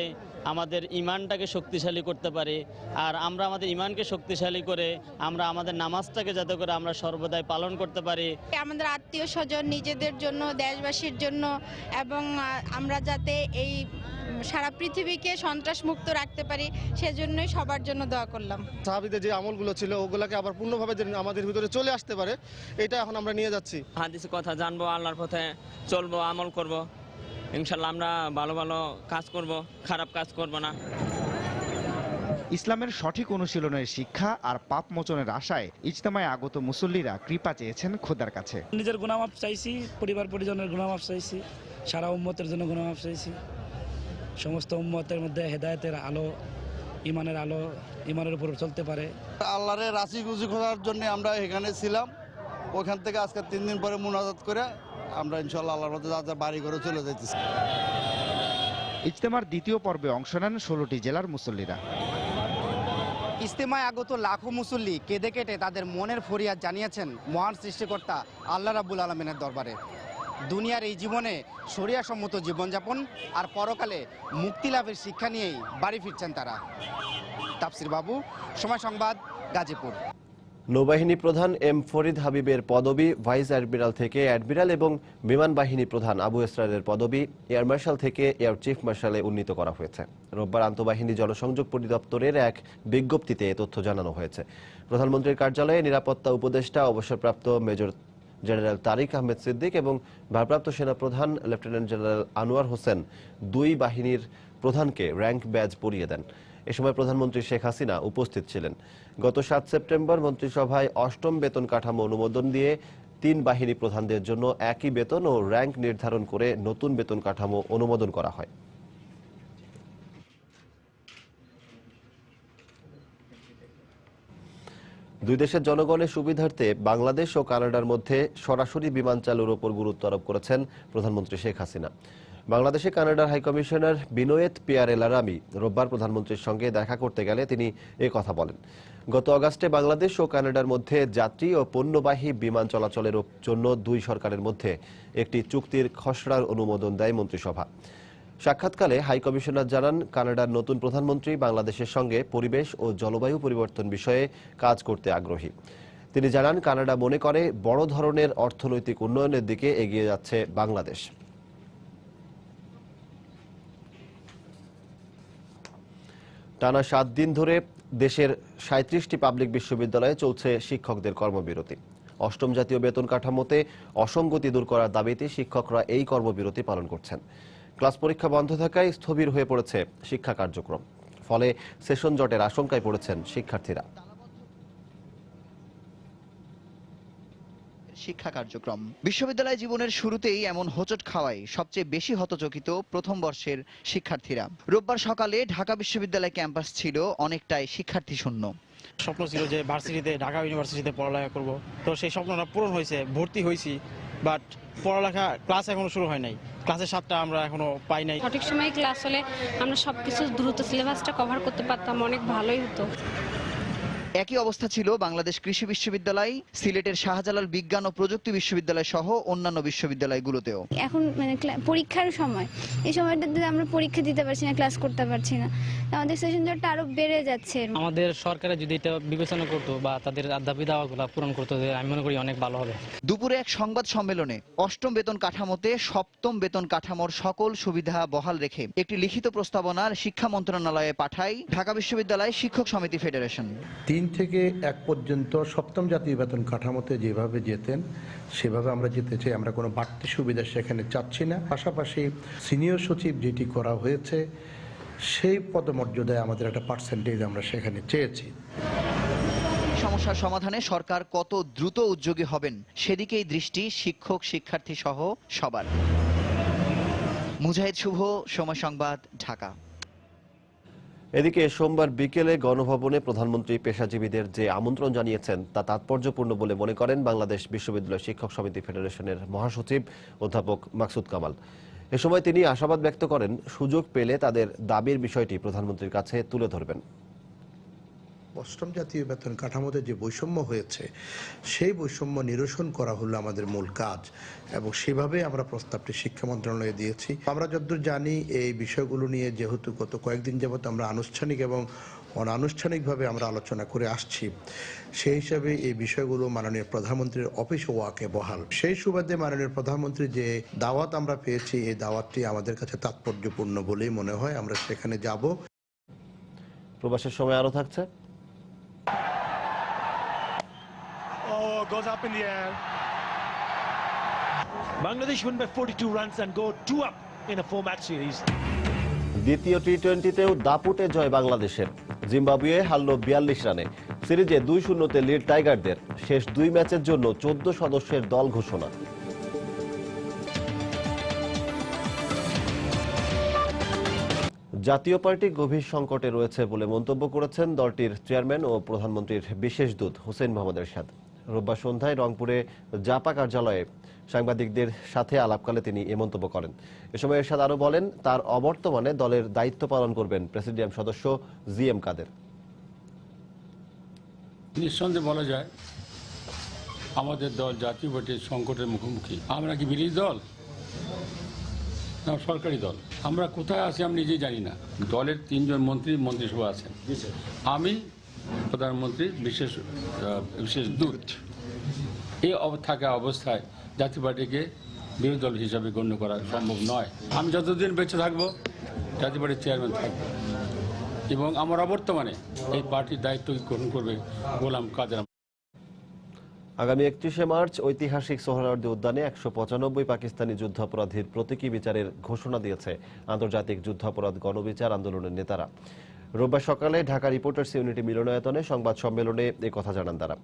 আমাদের ইমানটাকে শক্তিশালী করতে পারি, আর আমরা আমাদের ইমানকে শক্তিশালী করে আমরা আমাদের নামাজটাকে যাতে করে আমরা সর্বদাই পালন করতে পারি। আমাদের আত্মীয় স্বজন, নিজেদের জন্য, দেশবাসীর জন্য, এবং আমরা যাতে এই সারা পৃথিবীকে সন্ত্রাস মুক্ত রাখতে পারি সেজন্যই সবার জন্য দোয়া করলাম। সাহাবীদের যে আমলগুলো ছিল ওগুলোকে আবার পূর্ণভাবে আমাদের ভিতরে চলে আসতে পারে, এটা এখন আমরা নিয়ে যাচ্ছি। হাদিসের কথা জানবো, আল্লাহর পথে চলবো, আমল করব। ইনশাল্লাহ আমরা ভালো ভালো কাজ করব, খারাপ কাজ করব না। ইসলামের সঠিক অনুশীলনের শিক্ষা আর পাপ মোচনের আশায় ইজতেমায় আগত মুসল্লিরা কৃপা চেয়েছেন খোদার কাছে। নিজের গুনাহমাফ চাইছি, পরিবার পরিজনের গুনাহমাফ চাইছি, সারা উম্মতের জন্য গুনাহমাফ চাইছি। সমস্ত উম্মতের মধ্যে হেদায়েতের আলো, ইমানের আলো, ইমানের উপর চলতে পারে। আল্লাহর রাজি খুশি করার জন্য আমরা এখানে ছিলাম। ওখান থেকে আজকে 3 দিন পরে মুনাজাত করে আমরা ইনশাআল্লাহ আল্লাহর মধ্যে যাতে বাড়ি ঘরে চলে যাইতেছি। ইজতেমার দ্বিতীয় পর্বে অংশ নেন 16টি জেলার মুসল্লিরা। ইজতেমায় আগত লাখো মুসল্লি কেঁদে কেটে তাদের মনের ফরিয়াদ জানিয়েছেন মহান সৃষ্টিকর্তা আল্লাহ রাব্বুল আলামিনের দরবারে। দুনিয়ার এই জীবনে শরিয়াসম্মত জীবনযাপন আর পরকালে মুক্তি লাভের শিক্ষা নিয়েই বাড়ি ফিরছেন তারা। তাফসির বাবু, সময় সংবাদ, গাজীপুর। নৌবাহিনী প্রধান এম ফরিদ হাবিবের পদবি ভাইস অ্যাডমিরাল থেকে অ্যাডমিরাল এবং বিমান বাহিনী প্রধান আবু ইসরায়েলের পদবি এয়ার মার্শাল থেকে এয়ার চিফ মার্শালে উন্নীত করা হয়েছে। রোববার আন্তঃবাহিনী জনসংযোগ পরিদপ্তরের এক বিজ্ঞপ্তিতে এ তথ্য জানানো হয়েছে। প্রধানমন্ত্রীর কার্যালয়ে নিরাপত্তা উপদেষ্টা অবসরপ্রাপ্ত মেজর জেনারেল তারিক আহমেদ সিদ্দিক এবং ভারপ্রাপ্ত সেনাপ্রধান লেফটেন্যান্ট জেনারেল আনোয়ার হোসেন দুই বাহিনীর প্রধানকে র্যাঙ্ক ব্যাজ পরিয়ে দেন। এ সময় প্রধানমন্ত্রী শেখ হাসিনা উপস্থিত ছিলেন। গত 7 সেপ্টেম্বর মন্ত্রিসভায় 8ম বেতন কাঠামো অনুমোদন দিয়ে 3 বাহিনী প্রধানদের জন্য একই বেতন ও র্যাঙ্ক নির্ধারণ করে নতুন বেতন কাঠামো অনুমোদন করা হয়। দুই দেশের জনগণের সুবিধার্থে বাংলাদেশ ও কানাডার মধ্যে সরাসরি বিমান চালুর উপর গুরুত্ব আরোপ করেছেন প্রধানমন্ত্রী শেখ হাসিনা। বাংলাদেশে কানাডার হাইকমিশনার বিনোয়েত পিয়ারে লারামি রোববার প্রধানমন্ত্রীর সঙ্গে দেখা করতে গেলে তিনি কথা বলেন। গত আগস্টে বাংলাদেশ ও কানাডার মধ্যে যাত্রী ও পণ্যবাহী বিমান চলাচলের জন্য দুই সরকারের মধ্যে একটি চুক্তির খসড়ার অনুমোদন দেয় মন্ত্রিসভা। সাক্ষাৎকালে হাইকমিশনার জানান, কানাডার নতুন প্রধানমন্ত্রী বাংলাদেশের সঙ্গে পরিবেশ ও জলবায়ু পরিবর্তন বিষয়ে কাজ করতে আগ্রহী। তিনি জানান, কানাডা মনে করে বড় ধরনের অর্থনৈতিক উন্নয়নের দিকে এগিয়ে যাচ্ছে বাংলাদেশ। টানা 7 দিন ধরে দেশের 37টি পাবলিক বিশ্ববিদ্যালয়ে চলছে শিক্ষকদের কর্মবিরতি। 8ম জাতীয় বেতন কাঠামোতে অসঙ্গতি দূর করার দাবিতে শিক্ষকরা এই কর্মবিরতি পালন করছেন। ক্লাস পরীক্ষা বন্ধ থাকায় স্থবির হয়ে পড়েছে শিক্ষা কার্যক্রম। ফলে সেশন জটের আশঙ্কায় পড়েছেন শিক্ষার্থীরা। শিক্ষা কার্যক্রম বিশ্ববিদ্যালয় জীবনের শুরুতেই এমন হোঁচট খাওয়ায় সবচেয়ে বেশি হতচকিত প্রথম বর্ষের শিক্ষার্থীরা। রোববার সকালে ঢাকা বিশ্ববিদ্যালয় ক্যাম্পাস ছিল অনেকটাই শিক্ষার্থী শূন্য। স্বপ্ন ছিল যে ভার্সিটিতে, ঢাকা ইউনিভার্সিটিতে পড়ালেখা করব, তো সেই স্বপ্নটা পূরণ হয়েছে, ভর্তি হয়েছি, বাট পড়ালেখা ক্লাস এখনো শুরু হয় নাই, ক্লাসের 7টা আমরা এখনো পাই নাই। সঠিক সময়ে ক্লাস হলে আমরা সবকিছু দ্রুত সিলেবাসটা কভার করতে পারতাম, অনেক ভালোই হতো। একই অবস্থা ছিল বাংলাদেশ কৃষি বিশ্ববিদ্যালয়, সিলেটের শাহজালাল বিজ্ঞান ও প্রযুক্তি বিশ্ববিদ্যালয় সহ অন্যান্য বিশ্ববিদ্যালয়গুলোতেও। এখন পরীক্ষার সময়, এই সময়টাতে আমরা পরীক্ষা দিতে পারছি না, ক্লাস করতে পারছি না, আমাদের সেশন জটটা আরো বেড়ে যাচ্ছে। আমাদের সরকারে যদি এটা বিবেচনা করতো বা তাদের দাবি দাওয়াগুলো পূরণ করতো, আমি মনে করি অনেক ভালো হবে। দুপুরে এক সংবাদ সম্মেলনে 8ম বেতন কাঠামোতে 7ম বেতন কাঠামোর সকল সুবিধা বহাল রেখে একটি লিখিত প্রস্তাবনা শিক্ষা মন্ত্রণালয়ে পাঠায় ঢাকা বিশ্ববিদ্যালয় শিক্ষক সমিতি ফেডারেশন। 3 থেকে 1 পর্যন্ত 7ম জাতীয় বেতন কাঠামোতে যেভাবে যেতেন সেভাবে আমরা যেতে চাই। আমরা কোনো বাড়তি সুবিধা সেখানে চাচ্ছি না। পাশাপাশি সিনিয়র সচিব যেটি করা হয়েছে সেই পদমর্যাদায় আমাদের একটা পার্সেন্টেজ আমরা সেখানে চেয়েছি। সমস্যার সমাধানে সরকার কত দ্রুত উদ্যোগী হবেন সেদিকেই দৃষ্টি শিক্ষক, শিক্ষার্থী সহ সবার। মুজাহিদ শুভ, সময় সংবাদ, ঢাকা। এদিকে সোমবার বিকেলে গণভবনে প্রধানমন্ত্রী পেশাজীবীদের যে আমন্ত্রণ জানিয়েছেন তা তাৎপর্যপূর্ণ বলে মনে করেন বাংলাদেশ বিশ্ববিদ্যালয় শিক্ষক সমিতি ফেডারেশনের মহাসচিব অধ্যাপক মাকসুদ কামাল। এ সময় তিনি আশাবাদ ব্যক্ত করেন, সুযোগ পেলে তাদের দাবির বিষয়টি প্রধানমন্ত্রীর কাছে তুলে ধরবেন। 8ম জাতীয় বেতন কাঠামোতে যে বৈষম্য হয়েছে সেই বৈষম্য নিরসন করা হলো আমাদের মূল কাজ, এবং সেভাবে আমরা প্রস্তাবটি শিক্ষা মন্ত্রণালয়ে দিয়েছি। আমরা যতদূর জানি এই বিষয়গুলো নিয়ে যেহেতু গত কয়েকদিন যাবত আমরা আনুষ্ঠানিক এবং অনানুষ্ঠানিকভাবে আমরা আলোচনা করে আসছি, সেই হিসাবে এই বিষয়গুলো মাননীয় প্রধানমন্ত্রীর অফিস ওয়াকে বহাল। সেই সুবাদে মাননীয় প্রধানমন্ত্রী যে দাওয়াত আমরা পেয়েছি, এই দাওয়াতটি আমাদের কাছে তাৎপর্যপূর্ণ বলেই মনে হয়। আমরা সেখানে যাব। প্রবাসের সময় আরো থাকছে। Goes up in the air. Bangladesh win by 42 runs and go 2 up in a 4-match series. দ্বিতীয় টি-20তেও দাপুটে জয় বাংলাদেশের। জিম্বাবুয়ে হারল 42 রানে। সিরিজে 2-0 লিড টাইগারদের। শেষ 2 ম্যাচের জন্য 14 সদস্যের দল ঘোষণা। জাতীয় পার্টি গভীর সংকটে রয়েছে বলে মন্তব্য করেছেন দলটির চেয়ারম্যান ও প্রধানমন্ত্রীর বিশেষ দূত হোসেন মোহাম্মদ এরশাদ। রোববার সন্ধ্যায় রংপুরে জাপা কার্যালয়ে সাংবাদিকদের সাথে আলাপকালে তিনি এ মন্তব্য করেন। এ সময় এরশাদ আরও বলেন, তার অবর্তমানে দলের দায়িত্ব পালন করবেন প্রেসিডিয়াম সদস্য জিএম কাদের। নিঃসন্দেহে বলা যায় আমাদের দল জাতীয় পার্টির সংকটের মুখোমুখি। আমরা কি বিরোধী দল না সরকারি দল? আমরা কোথায় আছি আমি নিজেই জানি না। দলের 3 জন মন্ত্রী মন্ত্রিসভা আছেন, আমি প্রধানমন্ত্রীর বিশেষ দূত। এই থাকা অবস্থায় জাতীয় পার্টিকে বিরোধী দল হিসাবে গণ্য করা সম্ভব নয়। আমি যতদিন বেঁচে থাকবো জাতীয় পার্টির চেয়ারম্যান থাকবো, এবং আমার অবর্তমানে এই পার্টির দায়িত্ব গ্রহণ করবে গোলাম কাদের। আগামী 31শে মার্চ ঐতিহাসিক সোহরাওয়ার্দী উদ্যানে 195 পাকিস্তানি যুদ্ধাপরাধীর প্রতীকী বিচারের ঘোষণা দিয়েছে আন্তর্জাতিক যুদ্ধাপরাধ গণবিচার আন্দোলনের নেতারা। রোববার সকালে ঢাকা রিপোর্টার্স ইউনিটি মিলনায়তনে সংবাদ সম্মেলনে এ কথা জানান তারা।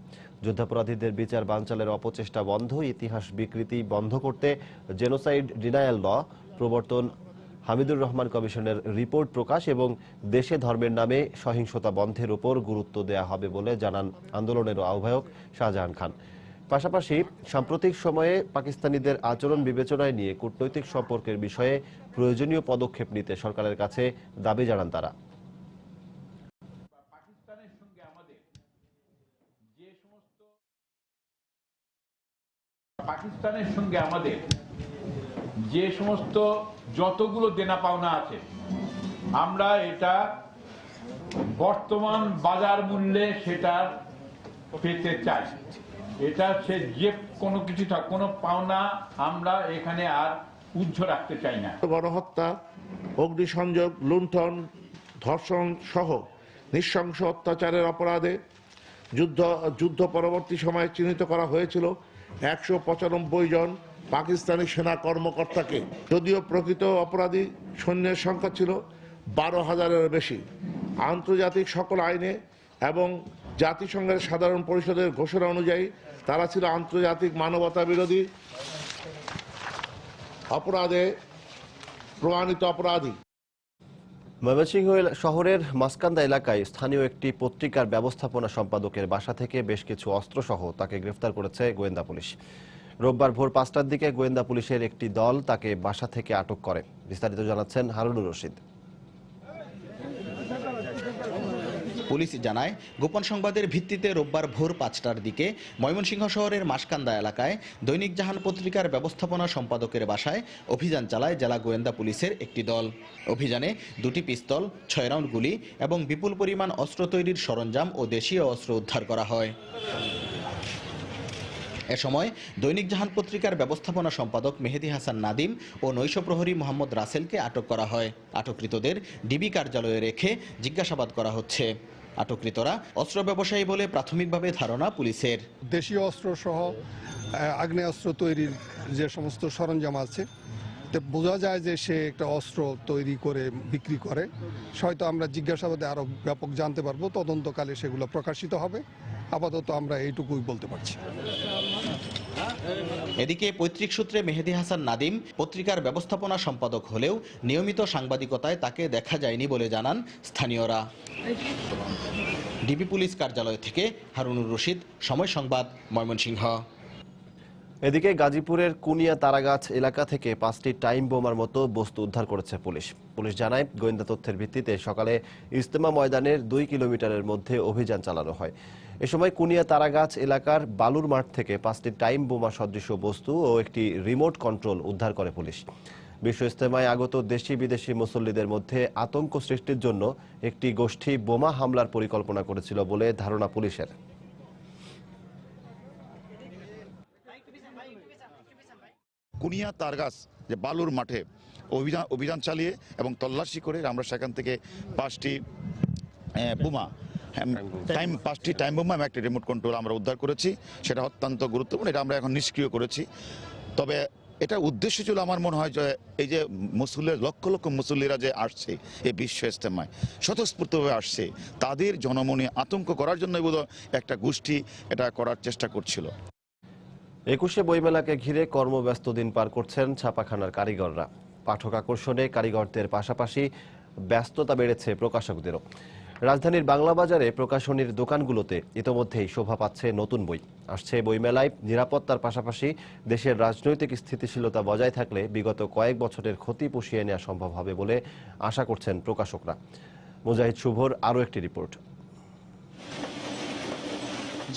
যুদ্ধাপরাধীদের বিচার বানচালের অপচেষ্টা বন্ধ, ইতিহাস বিকৃতি বন্ধ করতে জেনোসাইড ডিনায়াল ল প্রবর্তন, হামিদুর রহমান কমিশনের রিপোর্ট প্রকাশ এবং দেশে ধর্মের নামে সহিংসতা বন্ধের উপর গুরুত্ব দেয়া হবে বলে জানান আন্দোলনের আহ্বায়ক শাহজাহান খান। পাশাপাশি সাম্প্রতিক সময়ে পাকিস্তানিদের আচরণ বিবেচনায় নিয়ে কূটনৈতিক সম্পর্কের বিষয়ে প্রয়োজনীয় পদক্ষেপ নিতে সরকারের কাছে দাবি জানান তারা। পাকিস্তানের সঙ্গে আমাদের যে সমস্ত যতগুলো দেনা পাওনা আছে, আমরা এটা বর্তমান বাজার মূল্যে সেটা পেতে চাই। এটা সে যে কোনো কিছু থাক, কোনো পাওনা আমরা এখানে আর উজ্জ্ব রাখতে চাই না। গণহত্যা, অগ্নিসংযোগ, লুণ্ঠন, ধর্ষণ সহ নৃশংস অত্যাচারের অপরাধে যুদ্ধ পরবর্তী সময়ে চিহ্নিত করা হয়েছিল 195 জন পাকিস্তানি সেনা কর্মকর্তাকে। যদিও প্রকৃত অপরাধী সৈন্যের সংখ্যা ছিল 12,000-এর বেশি। আন্তর্জাতিক সকল আইনে এবং জাতিসংঘের সাধারণ পরিষদের ঘোষণা অনুযায়ী তারা ছিল আন্তর্জাতিক মানবতা বিরোধী অপরাধে প্রমাণিত অপরাধী। ময়মনসিংহ শহরের মাসকান্দা এলাকায় স্থানীয় একটি পত্রিকার ব্যবস্থাপনা সম্পাদকের বাসা থেকে বেশ কিছু অস্ত্রসহ তাকে গ্রেফতার করেছে গোয়েন্দা পুলিশ। রোববার ভোর 5টার দিকে গোয়েন্দা পুলিশের একটি দল তাকে বাসা থেকে আটক করে। বিস্তারিত জানাচ্ছেন হারুনুর রশিদ। পুলিশ জানায়, গোপন সংবাদের ভিত্তিতে রোববার ভোর 5টার দিকে ময়মনসিংহ শহরের মাসকান্দা এলাকায় দৈনিক জাহান পত্রিকার ব্যবস্থাপনা সম্পাদকের বাসায় অভিযান চালায় জেলা গোয়েন্দা পুলিশের একটি দল। অভিযানে 2টি পিস্তল, 6 রাউন্ড গুলি এবং বিপুল পরিমাণ অস্ত্র তৈরির সরঞ্জাম ও দেশীয় অস্ত্র উদ্ধার করা হয়। এ সময় দৈনিক জাহান পত্রিকার ব্যবস্থাপনা সম্পাদক মেহেদী হাসান নাদিম ও নৈশ প্রহরী মোহাম্মদ রাসেলকে আটক করা হয়। আটককৃতদের ডিবি কার্যালয়ে রেখে জিজ্ঞাসাবাদ করা হচ্ছে। আটককৃতরা অস্ত্র ব্যবসায়ী বলে প্রাথমিকভাবে ধারণা পুলিশের। দেশীয় অস্ত্র সহ আগ্নেয়াস্ত্র তৈরির যে সমস্ত সরঞ্জাম আছে, বোঝা যায় যে সে একটা অস্ত্র তৈরি করে বিক্রি করে। হয়তো আমরা জিজ্ঞাসাবাদে আরো ব্যাপক জানতে পারবো, তদন্তকালে সেগুলো প্রকাশিত হবে। আপাতত আমরা এইটুকুই বলতে পারছি। এদিকে পৈতৃক সূত্রে মেহেদী হাসান নাদিম পত্রিকার ব্যবস্থাপনা সম্পাদক হলেও নিয়মিত সাংবাদিকতায় তাকে দেখা যায়নি বলে জানান স্থানীয়রা। ডিবি পুলিশ কার্যালয় থেকে হারুনুর রশিদ, সময় সংবাদ, ময়মনসিংহ। এদিকে গাজীপুরের কুনিয়া তারাগাছ এলাকা থেকে 5টি টাইম বোমার মতো বস্তু উদ্ধার করেছে পুলিশ। পুলিশ জানায়, গোয়েন্দা তথ্যের ভিত্তিতে সকালে ইজতেমা ময়দানের 2 কিলোমিটারের মধ্যে অভিযান চালানো হয়। এ সময় কুনিয়া তারাগাছ এলাকার বালুর মাঠ থেকে 5টি টাইম বোমা সদৃশ বস্তু ও একটি রিমোট কন্ট্রোল উদ্ধার করে পুলিশ। বিশ্ব ইজতেমায় আগত দেশি বিদেশি মুসল্লিদের মধ্যে আতঙ্ক সৃষ্টির জন্য একটি গোষ্ঠী বোমা হামলার পরিকল্পনা করেছিল বলে ধারণা পুলিশের। কুনিয়া তারগাছ যে বালুর মাঠে অভিযান চালিয়ে এবং তল্লাশি করে আমরা সেখান থেকে 5টি বোমা, 5টি টাইম বোমা এবং একটি রিমোট কন্ট্রোল আমরা উদ্ধার করেছি। সেটা অত্যন্ত গুরুত্বপূর্ণ। এটা আমরা এখন নিষ্ক্রিয় করেছি। তবে এটা উদ্দেশ্য ছিল, আমার মনে হয় যে এই যে মুসল্লির লক্ষ লক্ষ মুসল্লিরা যে আসছে এই বিশ্ব ইজতেমায় স্বতঃস্ফূর্তভাবে আসছে, তাদের জনমনে আতঙ্ক করার জন্যই বোধহয় একটা গোষ্ঠী এটা করার চেষ্টা করছিল। 21শে বইমেলাকে ঘিরে কর্মব্যস্ত দিন পার করছেন ছাপাখানার কারিগররা। পাঠক আকর্ষণে কারিগরদের পাশাপাশি ব্যস্ততা বেড়েছে প্রকাশকদেরও। রাজধানীর বাংলা বাজারে প্রকাশনীর দোকানগুলোতে ইতোমধ্যেই শোভা পাচ্ছে নতুন বই। আসছে বইমেলায় নিরাপত্তার পাশাপাশি দেশের রাজনৈতিক স্থিতিশীলতা বজায় থাকলে বিগত কয়েক বছরের ক্ষতি পুষিয়ে নেওয়া সম্ভব হবে বলে আশা করছেন প্রকাশকরা। মুজাহিদ শুভর আরও একটি রিপোর্ট।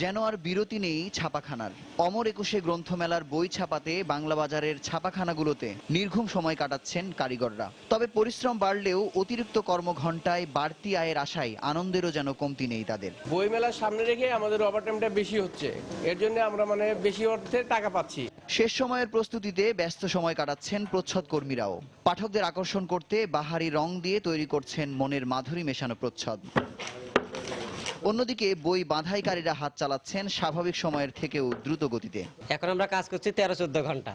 যেন আর বিরতি নেই ছাপাখানার। অমর 21শে গ্রন্থমেলার বই ছাপাতে বাংলা বাজারের ছাপাখানাগুলোতে নির্ঘুম সময় কাটাচ্ছেন কারিগররা। তবে পরিশ্রম বাড়লেও অতিরিক্ত কর্মঘণ্টায় বাড়তি আয়ের আশায় আনন্দেরও যেন কমতি নেই তাদের। বইমেলার সামনে রেখে আমাদের ওভারটাইমটা বেশি হচ্ছে, এর জন্য আমরা বেশি অর্থে টাকা পাচ্ছি। শেষ সময়ের প্রস্তুতিতে ব্যস্ত সময় কাটাচ্ছেন প্রচ্ছদ কর্মীরাও। পাঠকদের আকর্ষণ করতে বাহারি রং দিয়ে তৈরি করছেন মনের মাধুরী মেশানো প্রচ্ছদ। অন্যদিকে বই বাঁধাইকারীরা হাত চালাচ্ছেন স্বাভাবিক সময়ের থেকেও দ্রুত গতিতে। এখন আমরা কাজ করছি 13-14 ঘন্টা।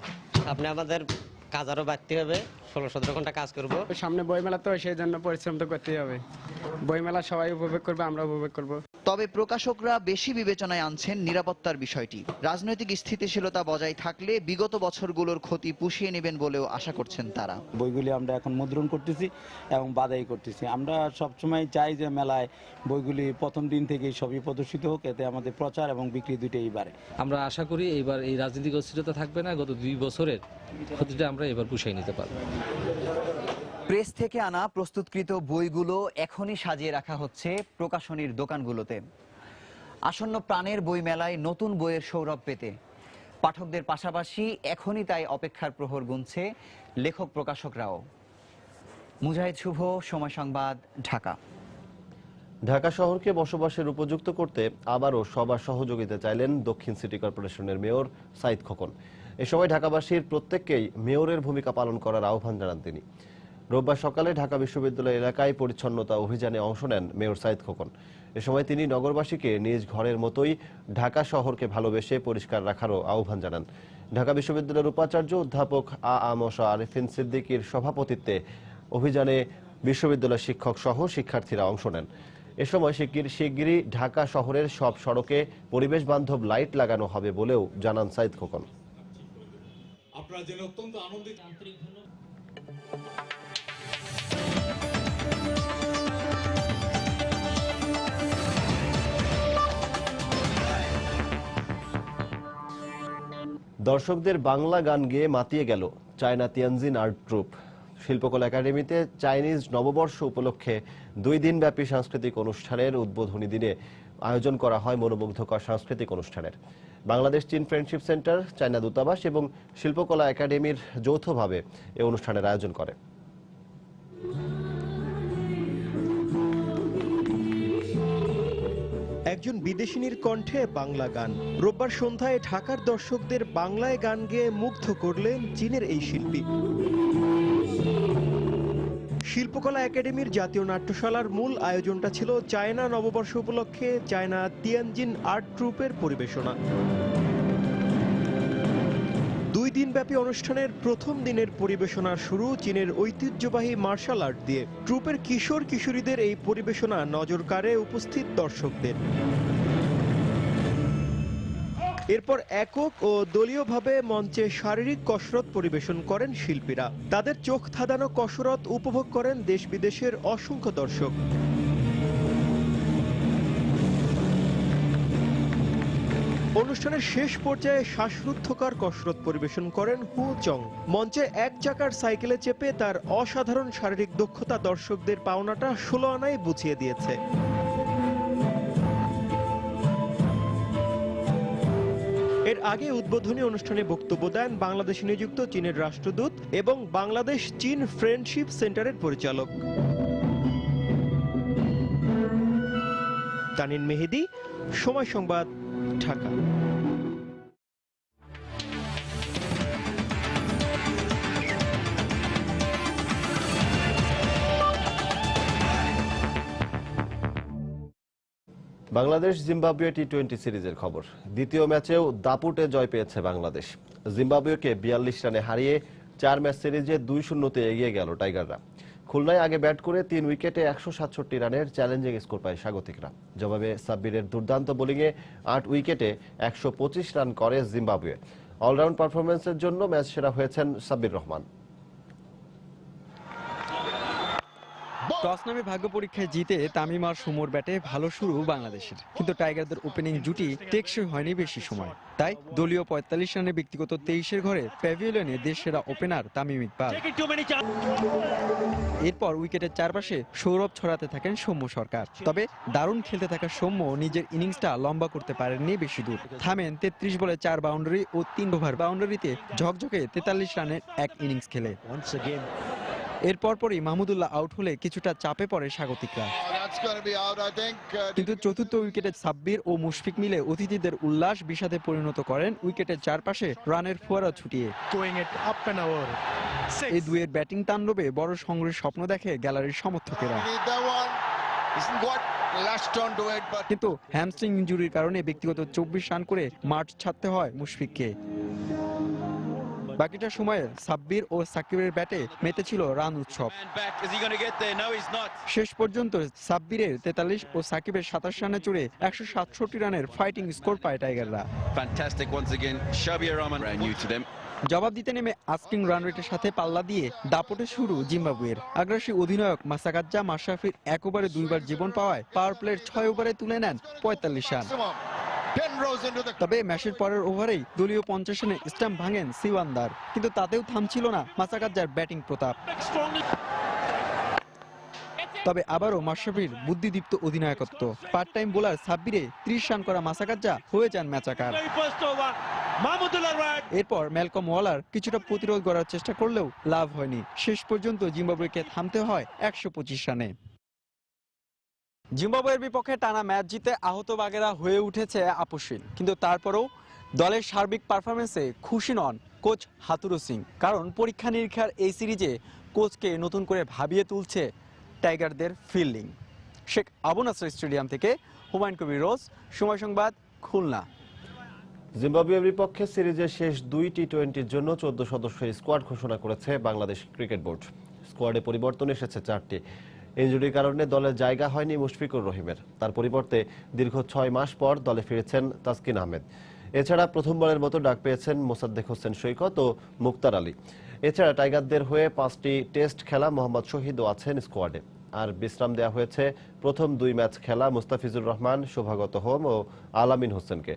আপনি আমাদের কাজ আরো বাড়তে হবে, 16-17 ঘন্টা কাজ করব। সামনে বইমেলা তো, সেই জন্য পরিশ্রম তো করতেই হবে। বইমেলা সবাই উপভোগ করবে, আমরা উপভোগ করব। তবে প্রকাশকরা বেশি বিবেচনায় আনছেন নিরাপত্তার বিষয়টি। রাজনৈতিক স্থিতিশীলতা বজায় থাকলে বিগত বছরগুলোর ক্ষতি পুষিয়ে নেবেন বলেও আশা করছেন তারা। বইগুলি আমরা এখন মুদ্রণ করতেছি এবং বাদাই করতেছি। আমরা সবসময় চাই যে মেলায় বইগুলি প্রথম দিন থেকেই সবই প্রদর্শিত হোক, এতে আমাদের প্রচার এবং বিক্রি দুইটাই বাড়ে। আমরা আশা করি এইবার এই রাজনৈতিক অস্থিরতা থাকবে না, গত 2 বছরের ক্ষতিটা আমরা এবার পুষিয়ে নিতে পারবো। প্রেস থেকে আনা প্রস্তুতকৃত বইগুলো এখনই সাজিয়ে রাখা হচ্ছে প্রকাশনীর দোকানগুলোতে। আসন্ন প্রাণের বই মেলায় নতুন বইয়ের সৌরভ পেতে পাঠকদের পাশাপাশি এখনই তাই অপেক্ষার প্রহর গুনছে লেখক প্রকাশকরাও। মুজাহিদ শুভ, সময় সংবাদ, ঢাকা। ঢাকা শহরকে বসবাসের উপযুক্ত করতে আবারও সবার সহযোগিতা চাইলেন দক্ষিণ সিটি কর্পোরেশনের মেয়র সাইদ খোকন। এ সময় ঢাকাবাসীর প্রত্যেককেই মেয়রের ভূমিকা পালন করার আহ্বান জানান তিনি। রোববার সকালে ঢাকা বিশ্ববিদ্যালয় এলাকায় পরিচ্ছন্নতা অভিযানে অংশ নেন মেয়র সাইদ খোকন। এ সময় তিনি নগরবাসীকে নিজ ঘরের মতোই ঢাকা শহরকে ভালোবেসে পরিষ্কার রাখারও আহ্বান জানান। ঢাকা বিশ্ববিদ্যালয়ের উপাচার্য অধ্যাপক আ.আ.ম আরিফিন সিদ্দিকীর সভাপতিত্বে অভিযানে বিশ্ববিদ্যালয় শিক্ষক সহ শিক্ষার্থীরা অংশ নেন। এ সময় শিগগিরই ঢাকা শহরের সব সড়কে পরিবেশ বান্ধব লাইট লাগানো হবে বলেও জানান সাইদ খোকন। আপনারা জেনে অত্যন্ত আনন্দিত। দর্শকদের বাংলা গান গেয়ে মাতিয়ে গেল চায়না তিয়ানজিন আর্ট ট্রুপ। শিল্পকলা একাডেমিতে চাইনিজ নববর্ষ উপলক্ষে 2 দিনব্যাপী সাংস্কৃতিক অনুষ্ঠানের উদ্বোধনী দিনে আয়োজন করা হয় মনোমুগ্ধকর সাংস্কৃতিক অনুষ্ঠানের। বাংলাদেশ চীন ফ্রেন্ডশিপ সেন্টার, চায়না দূতাবাস এবং শিল্পকলা একাডেমির যৌথভাবে এই অনুষ্ঠানের আয়োজন করে। একজন বিদেশিনীর কণ্ঠে বাংলা গান। রোববার সন্ধ্যায় ঢাকার দর্শকদের বাংলায় গান গেয়ে মুগ্ধ করলেন চীনের এই শিল্পী। শিল্পকলা একাডেমির জাতীয় নাট্যশালার মূল আয়োজনটা ছিল চায়না নববর্ষ উপলক্ষে চায়না তিয়ানজিন আর্ট ট্রুপের পরিবেশনা। 2 দিনব্যাপী অনুষ্ঠানের প্রথম দিনের পরিবেশনার শুরু চীনের ঐতিহ্যবাহী মার্শাল আর্ট দিয়ে। ট্রুপের কিশোর কিশোরীদের এই পরিবেশনা নজর কাড়ে উপস্থিত দর্শকদের। এরপর একক ও দলীয়ভাবে মঞ্চে শারীরিক কসরত পরিবেশন করেন শিল্পীরা। তাদের চোখ ধাঁধানো কসরত উপভোগ করেন দেশ বিদেশের অসংখ্য দর্শক। অনুষ্ঠানের শেষ পর্যায়ে শ্বাসরুদ্ধকর কসরত পরিবেশন করেন হু চং। মঞ্চে 1 চাকার সাইকেলে চেপে তার অসাধারণ শারীরিক দক্ষতা দর্শকদের পাওনাটা 16 আনায় বুঝিয়ে দিয়েছে। এর আগে উদ্বোধনী অনুষ্ঠানে বক্তব্য দেন বাংলাদেশে নিযুক্ত চীনের রাষ্ট্রদূত এবং বাংলাদেশ চীন ফ্রেন্ডশিপ সেন্টারের পরিচালক তানিন মেহেদি, সময় সংবাদ, ঢাকা। বাংলাদেশ জিম্বাবুয়ে টি-20 সিরিজের খবর। দ্বিতীয় ম্যাচেও দাপুটে জয় পেয়েছে বাংলাদেশ। জিম্বাবুয়েকে 42 রানে হারিয়ে 4 ম্যাচ সিরিজে 2-0-তে এগিয়ে গেল টাইগাররা। খুলনায় আগে ব্যাট করে 3 উইকেটে 167 রানের চ্যালেঞ্জিং স্কোর পায় স্বাগতিকরা। জবাবে সাব্বিরের দুর্দান্ত বোলিংয়ে 8 উইকেটে 125 রান করে জিম্বাবুয়ে। অলরাউন্ড পারফরম্যান্সের জন্য ম্যাচ সেরা হয়েছেন সাব্বির রহমান। টস নামে ভাগ্য পরীক্ষায় জিতে তামিম আর সুমোর ব্যাটে ভালো শুরু বাংলাদেশের, কিন্তু টাইগারদের ওপেনিং জুটি টেকসই হয়নি বেশি সময়। তাই দলীয় 45 রানে ব্যক্তিগত 23-এর ঘরে প্যাভিলিয়নে দেশ সেরা ওপেনার তামিম ইকবাল। এরপর উইকেটের চারপাশে সৌরভ ছড়াতে থাকেন সৌম্য সরকার। তবে দারুণ খেলতে থাকা সৌম্য নিজের ইনিংসটা লম্বা করতে পারেননি বেশি দূর। থামেন 33 বলে 4 বাউন্ডারি ও 3 ওভার বাউন্ডারিতে ঝকঝকে 43 রানের এক ইনিংস খেলে। এর পরপরই মাহমুদুল্লাহ আউট হলে কিছুটা চাপে পড়ে স্বাগতিকরা, কিন্তু চতুর্থ উইকেটে সাব্বির ও মুশফিক মিলে অতিথিদের উল্লাস বিষাদে পরিণত করেন উইকেটের চারপাশে রানের ফোয়ারা ছুটিয়ে। এই দুয়ের ব্যাটিং তাণ্ডবে বড় সংগ্রহের স্বপ্ন দেখে গ্যালারির সমর্থকেরা, কিন্তু হ্যামস্ট্রিং ইনজুরির কারণে ব্যক্তিগত 24 রান করে মাঠ ছাড়তে হয় মুশফিককে। বাকিটা সময়ে সাব্বির ও সাকিবের ব্যাটে মেতেছিল রান উৎসব। শেষ পর্যন্ত সাব্বিরের 43 ও সাকিবের 27 রানে চড়ে 167 রানের ফাইটিং স্কোর পায় টাইগাররা। জবাব দিতে নেমে আস্কিং রান রেটের সাথে পাল্লা দিয়ে দাপটে শুরু জিম্বাবুয়ের। আগ্রাসী অধিনায়ক মাসাকাজ্জা মাশরাফির 1 ওভারে 2 বার জীবন পাওয়ায় পাওয়ার প্লের 6 ওভারে তুলে নেন 45 রান। তবে ম্যাচের পরের ওভারেই দলীয় 50 রানে স্ট্যাম্প ভাঙেন সিওয়ান্দার, কিন্তু তাতেও থামছিল না মাসাকাজ্জার ব্যাটিং প্রতাপ। তবে আবারও মাশরাফির বুদ্ধিদীপ্ত অধিনায়কত্ব। পার্ট টাইম বোলার সাব্বিরে 30 রান করা মাসাকাজ্জা হয়ে যান ম্যাচাকার। এরপর ম্যালকম ওয়ালার কিছুটা প্রতিরোধ করার চেষ্টা করলেও লাভ হয়নি। শেষ পর্যন্ত জিম্বাবুয়েকে থামতে হয় 125 রানে। জিম্বাবুয়ের বিপক্ষে টানা ম্যাচ জিতে আহত বাগেরা হয়ে উঠেছে আপোষহীন, কিন্তু তারপরেও দলের সার্বিক পারফরমেন্সে খুশি নন কোচ হাতুরু সিং। কারণ পরীক্ষা নিরীক্ষার এই সিরিজে কোচকে নতুন করে ভাবিয়ে তুলছে টাইগারদের ফিল্ডিং। শেখ আবু নাসর স্টেডিয়াম থেকে হুমায়ুন কবির রোজ, সময় সংবাদ, খুলনা। জিম্বাবুয়ের বিপক্ষে সিরিজের শেষ 2 টি-20-র জন্য 14 সদস্যের স্কোয়াড ঘোষণা করেছে বাংলাদেশ ক্রিকেট বোর্ড। স্কোয়াডে পরিবর্তন এসেছে 4টি। ইনজুরির কারণে দলের জায়গা হয়নি মুশফিকুর রহিমের। তার পরিবর্তে দীর্ঘ 6 মাস পর দলে ফিরেছেন তাসকিন আহমেদ। এছাড়া প্রথমবারের মতো ডাক পেয়েছেন মোসাদ্দেক হোসেন সৈকত ও মুক্তার আলী। এছাড়া টাইগারদের হয়ে 5টি টেস্ট খেলা মোহাম্মদ শহীদও আছেন স্কোয়াডে। আর বিশ্রাম দেওয়া হয়েছে প্রথম 2 ম্যাচ খেলা মুস্তাফিজুর রহমান, শোভাগত হোম ও আলামিন হোসেনকে।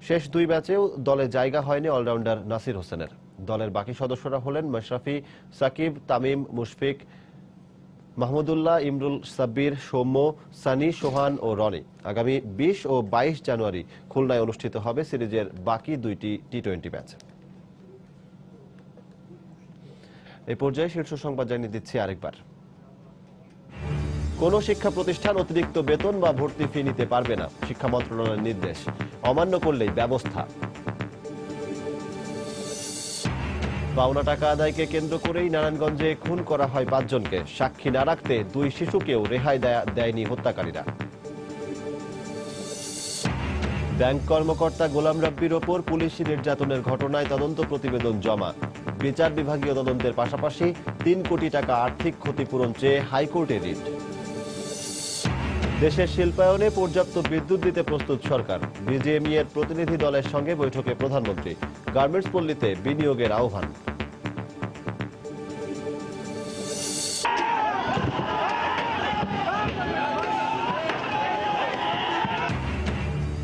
শেষ 2 ম্যাচেও দলে জায়গা হয়নি অলরাউন্ডার নাসির হোসেনের। দলের বাকি সদস্যরা হলেন মাশরাফি, সাকিব, তামিম, মুশফিক, মাহমুদুল্লাহ, ইমরুল, সাব্বির, সৌম্য, সানি, সোহান ও রনি। আগামী 20 ও 22 জানুয়ারি খুলনায় অনুষ্ঠিত হবে সিরিজের বাকি 2টি টি-20 ম্যাচ। এই পর্যায়ে শীর্ষ সংবাদ জানিয়ে দিচ্ছি আরেকবার। কোন শিক্ষা প্রতিষ্ঠান অতিরিক্ত বেতন বা ভর্তি ফি নিতে পারবে না, শিক্ষা মন্ত্রণালয়ের নির্দেশ। অমান্য করলেই ব্যবস্থা। পাওনা টাকা আদায়কে কেন্দ্র করেই নারায়ণগঞ্জে খুন করা হয় 5 জনকে। সাক্ষী না রাখতে 2 শিশুকেও রেহাই দেয়নি হত্যাকারীরা। ব্যাংক কর্মকর্তা গোলাম রাব্বির ওপর পুলিশি নির্যাতনের ঘটনায় তদন্ত প্রতিবেদন জমা। বিচার বিভাগীয় তদন্তের পাশাপাশি 3 কোটি টাকা আর্থিক ক্ষতিপূরণ চেয়ে হাইকোর্টে রিট। দেশের শিল্পায়নে পর্যাপ্ত বিদ্যুৎ দিতে প্রস্তুত সরকার। বিজিএমইএ এর প্রতিনিধি দলের সঙ্গে বৈঠকে প্রধানমন্ত্রী। গার্মেন্টস পল্লীতে বিনিয়োগের আহ্বান।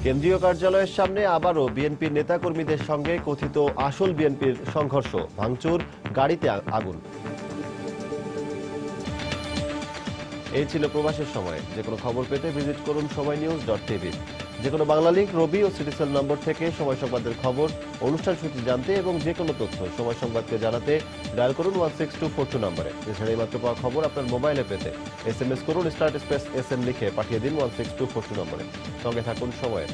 কেন্দ্রীয় কার্যালয়ের সামনে আবারও বিএনপির নেতাকর্মীদের সঙ্গে কথিত আসল বিএনপির সংঘর্ষ, ভাঙচুর, গাড়িতে আগুন। এই ছিল প্রবাসের সময়। যে কোনো খবর পেতে ভিজিট করুন সময়নিউজ.tv। যে কোনো বাংলা লিংক, রবি ও সিটিসেল নম্বর থেকে সময় সংবাদের খবর, অনুষ্ঠান সূচি জানতে এবং যে কোনো তথ্য সময় সংবাদকে জানাতে ডায়াল করুন 16242 নম্বরে। এছাড়া এইমাত্র পাওয়া খবর আপনার মোবাইলে পেতে SMS করুন *SM লিখে পাঠিয়ে দিন 16242 নম্বরে। সঙ্গে থাকুন সময়ের।